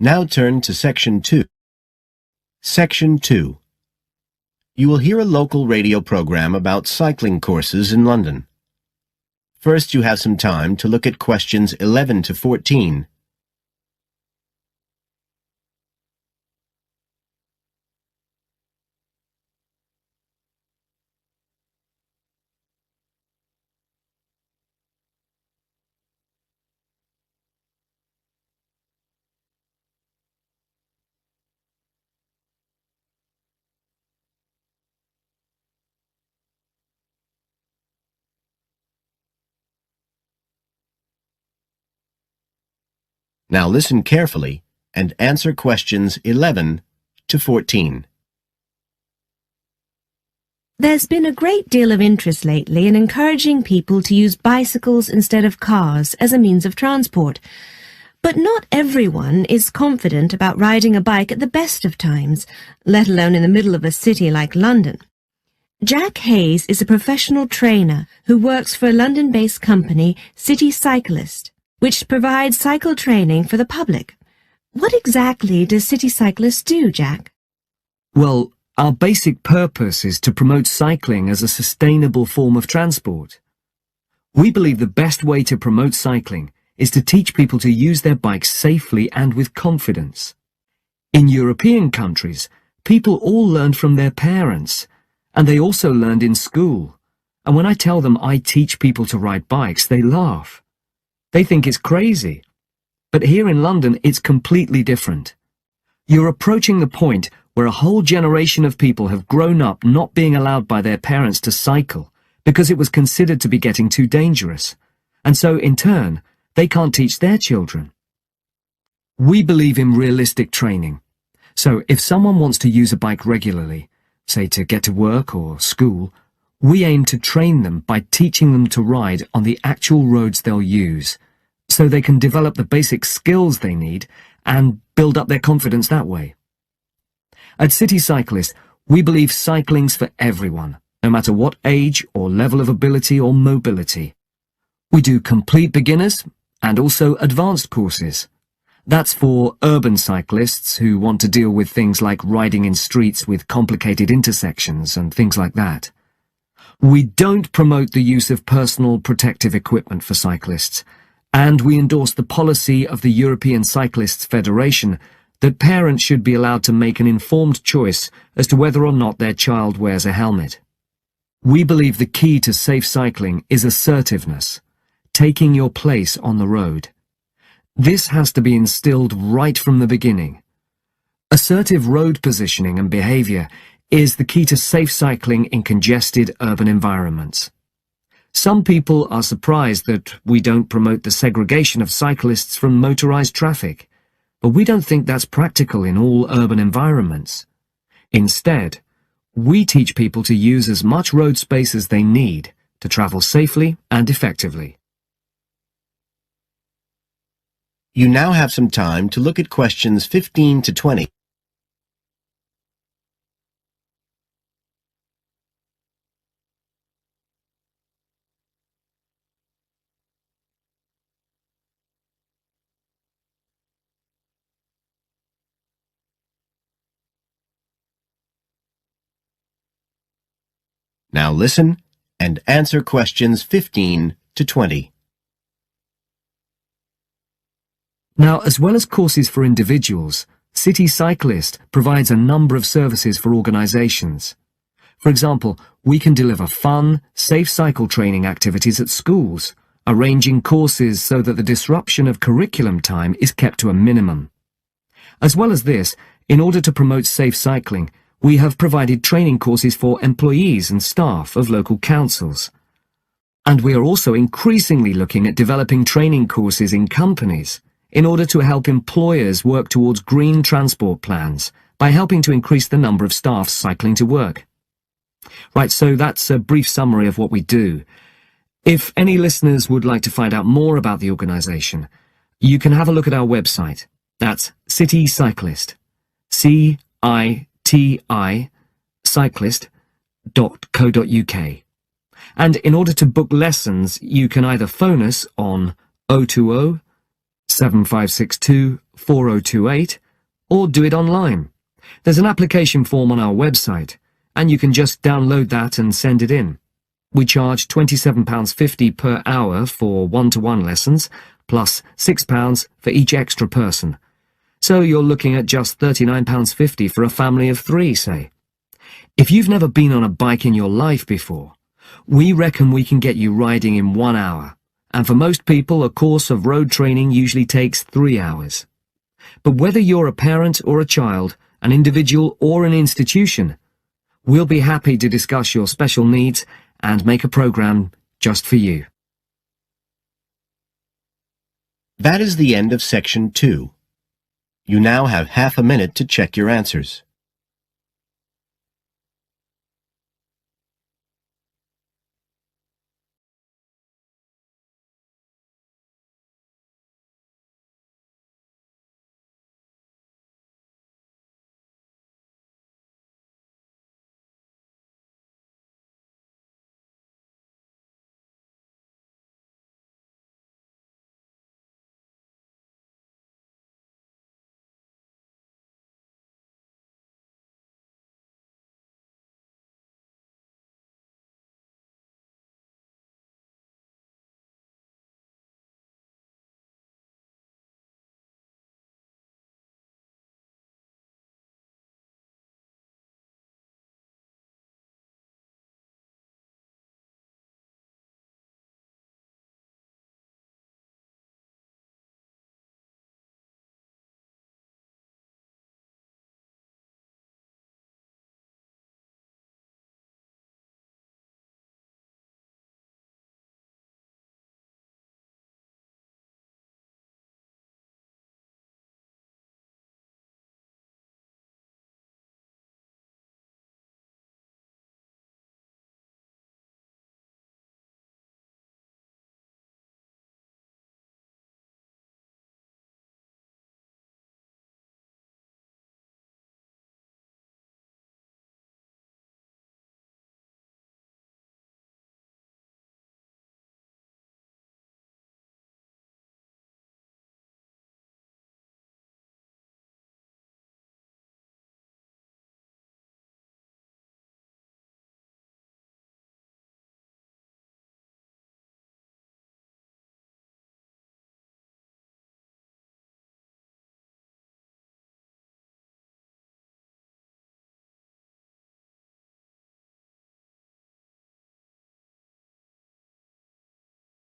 Now turn to Section 2. Section 2. You will hear a local radio program about cycling courses in London. First, you have some time to look at questions 11 to 14. Now listen carefully and answer questions 11 to 14. There's been a great deal of interest lately in encouraging people to use bicycles instead of cars as a means of transport. But not everyone is confident about riding a bike at the best of times, let alone in the middle of a city like London. Jack Hayes is a professional trainer who works for a London-based company, Cyclist, which provides cycle training for the public. What exactly does Cyclist do, Jack? Well, our basic purpose is to promote cycling as a sustainable form of transport. We believe the best way to promote cycling is to teach people to use their bikes safely and with confidence. In European countries, people all learned from their parents, and they also learned in school. And when I tell them I teach people to ride bikes, they laugh. They think it's crazy. But here in London, it's completely different. You're approaching the point where a whole generation of people have grown up not being allowed by their parents to cycle because it was considered to be getting too dangerous. And so, in turn, they can't teach their children. We believe in realistic training. So, if someone wants to use a bike regularly, say to get to work or school, we aim to train them by teaching them to ride on the actual roads they'll use, so they can develop the basic skills they need and build up their confidence that way. At Cyclist, we believe cycling's for everyone, no matter what age or level of ability or mobility. We do complete beginners and also advanced courses. That's for urban cyclists who want to deal with things like riding in streets with complicated intersections and things like that. We don't promote the use of personal protective equipment for cyclists, and we endorse the policy of the European Cyclists Federation that parents should be allowed to make an informed choice as to whether or not their child wears a helmet. We believe the key to safe cycling is assertiveness, taking your place on the road. This has to be instilled right from the beginning. Assertive road positioning and behavior is the key to safe cycling in congested urban environments. Some people are surprised that we don't promote the segregation of cyclists from motorized traffic, but we don't think that's practical in all urban environments. Instead, we teach people to use as much road space as they need to travel safely and effectively. You now have some time to look at questions 15 to 20. Now listen and answer questions 15 to 20. Now, as well as courses for individuals, Cyclist provides a number of services for organizations. For example, we can deliver fun, safe cycle training activities at schools, arranging courses so that the disruption of curriculum time is kept to a minimum. As well as this, in order to promote safe cycling, we have provided training courses for employees and staff of local councils. And we are also increasingly looking at developing training courses in companies in order to help employers work towards green transport plans by helping to increase the number of staff cycling to work. Right, so that's a brief summary of what we do. If any listeners would like to find out more about the organisation, you can have a look at our website. That's Cyclist, C-I-T-I, cyclist.co.uk. And in order to book lessons, you can either phone us on 020 7562-4028, or do it online. There's an application form on our website, and you can just download that and send it in. We charge £27.50 per hour for one-to-one lessons, plus £6 for each extra person. So you're looking at just £39.50 for a family of 3, say. If you've never been on a bike in your life before, we reckon we can get you riding in 1 hour, and for most people a course of road training usually takes 3 hours. But whether you're a parent or a child, an individual or an institution, we'll be happy to discuss your special needs and make a program just for you. That is the end of Section 2. You now have half a minute to check your answers.